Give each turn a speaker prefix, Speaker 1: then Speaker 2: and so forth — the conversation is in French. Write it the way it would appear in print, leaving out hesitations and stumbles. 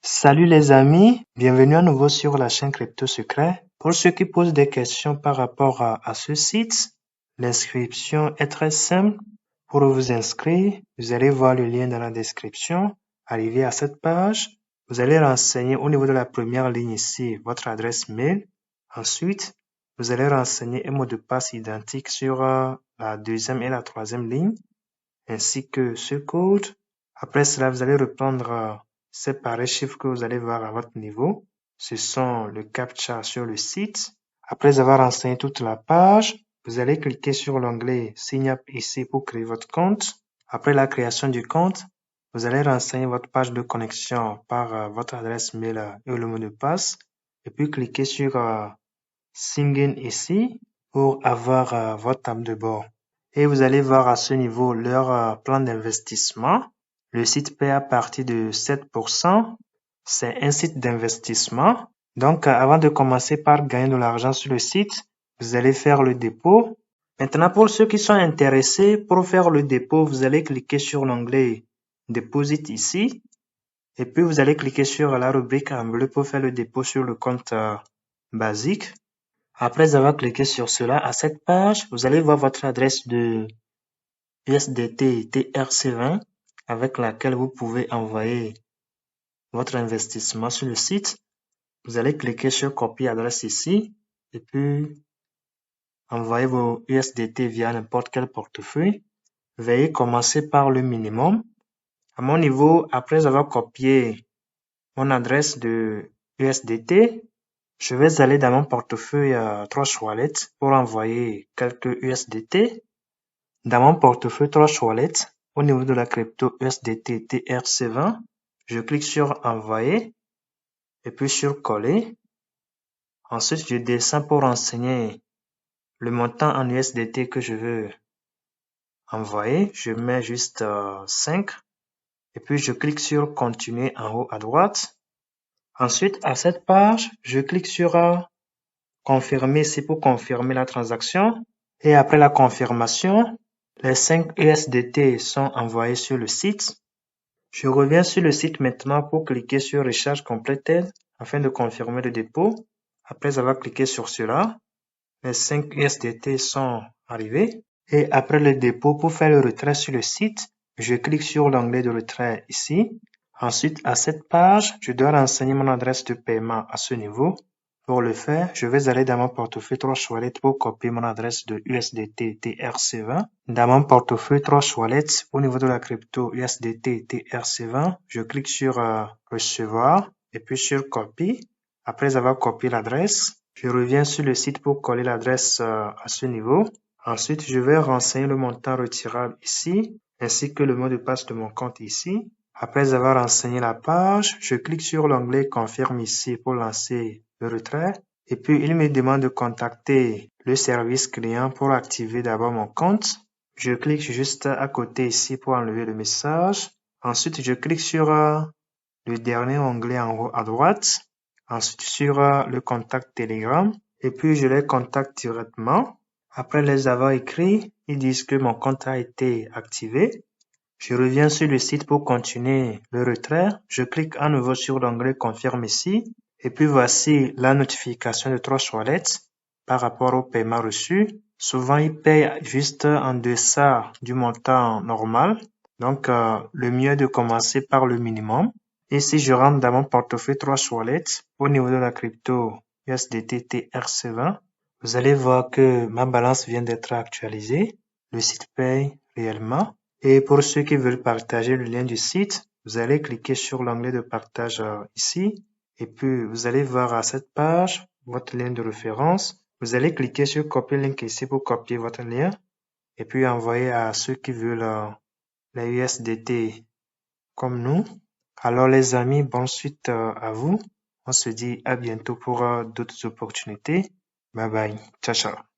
Speaker 1: Salut les amis, bienvenue à nouveau sur la chaîne Crypto Secret. Pour ceux qui posent des questions par rapport à ce site, l'inscription est très simple. Pour vous inscrire, vous allez voir le lien dans la description. Arrivé à cette page, vous allez renseigner au niveau de la première ligne ici votre adresse mail. Ensuite, vous allez renseigner un mot de passe identique sur la deuxième et la troisième ligne, ainsi que ce code. Après cela, vous allez reprendre ces pareils chiffres que vous allez voir à votre niveau. Ce sont le CAPTCHA sur le site. Après avoir renseigné toute la page, vous allez cliquer sur l'onglet Sign up ici pour créer votre compte. Après la création du compte, vous allez renseigner votre page de connexion par votre adresse mail et le mot de passe. Et puis cliquer sur Sign in ici pour avoir votre table de bord. Et vous allez voir à ce niveau leur plan d'investissement. Le site paie à partir de 7%. C'est un site d'investissement. Donc, avant de commencer par gagner de l'argent sur le site, vous allez faire le dépôt. Maintenant, pour ceux qui sont intéressés, pour faire le dépôt, vous allez cliquer sur l'onglet Deposit ici. Et puis, vous allez cliquer sur la rubrique en bleu pour faire le dépôt sur le compte basique. Après avoir cliqué sur cela, à cette page, vous allez voir votre adresse de USDT TRC20 avec laquelle vous pouvez envoyer votre investissement sur le site. Vous allez cliquer sur copier adresse ici et puis envoyer vos USDT via n'importe quel portefeuille. Veuillez commencer par le minimum. À mon niveau, après avoir copié mon adresse de USDT, je vais aller dans mon portefeuille Trust Wallet pour envoyer quelques USDT. Dans mon portefeuille Trust Wallet, au niveau de la crypto USDT TRC20, je clique sur envoyer et puis sur coller. Ensuite, je descends pour renseigner le montant en USDT que je veux envoyer. Je mets juste 5 et puis je clique sur continuer en haut à droite. Ensuite, à cette page, je clique sur confirmer ici pour confirmer la transaction. Et après la confirmation, les 5 USDT sont envoyés sur le site. Je reviens sur le site maintenant pour cliquer sur Recharge Completed afin de confirmer le dépôt. Après avoir cliqué sur cela, les 5 USDT sont arrivés. Et après le dépôt, pour faire le retrait sur le site, je clique sur l'onglet de retrait ici. Ensuite, à cette page, je dois renseigner mon adresse de paiement à ce niveau. Pour le faire, je vais aller dans mon portefeuille Trust Wallet pour copier mon adresse de USDT TRC20. Dans mon portefeuille Trust Wallet, au niveau de la crypto USDT TRC20, je clique sur recevoir et puis sur copie. Après avoir copié l'adresse, je reviens sur le site pour coller l'adresse à ce niveau. Ensuite, je vais renseigner le montant retirable ici, ainsi que le mot de passe de mon compte ici. Après avoir renseigné la page, je clique sur l'onglet Confirme ici pour lancer le retrait. Et puis, il me demande de contacter le service client pour activer d'abord mon compte. Je clique juste à côté ici pour enlever le message. Ensuite, je clique sur le dernier onglet en haut à droite. Ensuite, sur le contact Telegram. Et puis, je les contacte directement. Après les avoir écrits, ils disent que mon compte a été activé. Je reviens sur le site pour continuer le retrait. Je clique à nouveau sur l'onglet Confirme ici. Et puis voici la notification de Trust Wallet par rapport au paiement reçu. Souvent, ils payent juste en deçà du montant normal. Donc, le mieux est de commencer par le minimum. Et si je rentre dans mon portefeuille Trust Wallet, au niveau de la crypto USDT TRC20, vous allez voir que ma balance vient d'être actualisée. Le site paye réellement. Et pour ceux qui veulent partager le lien du site, vous allez cliquer sur l'onglet de partage ici. Et puis, vous allez voir à cette page votre lien de référence. Vous allez cliquer sur copier link ici pour copier votre lien. Et puis, envoyer à ceux qui veulent la USDT comme nous. Alors, les amis, bonne suite à vous. On se dit à bientôt pour d'autres opportunités. Bye bye. Ciao, ciao.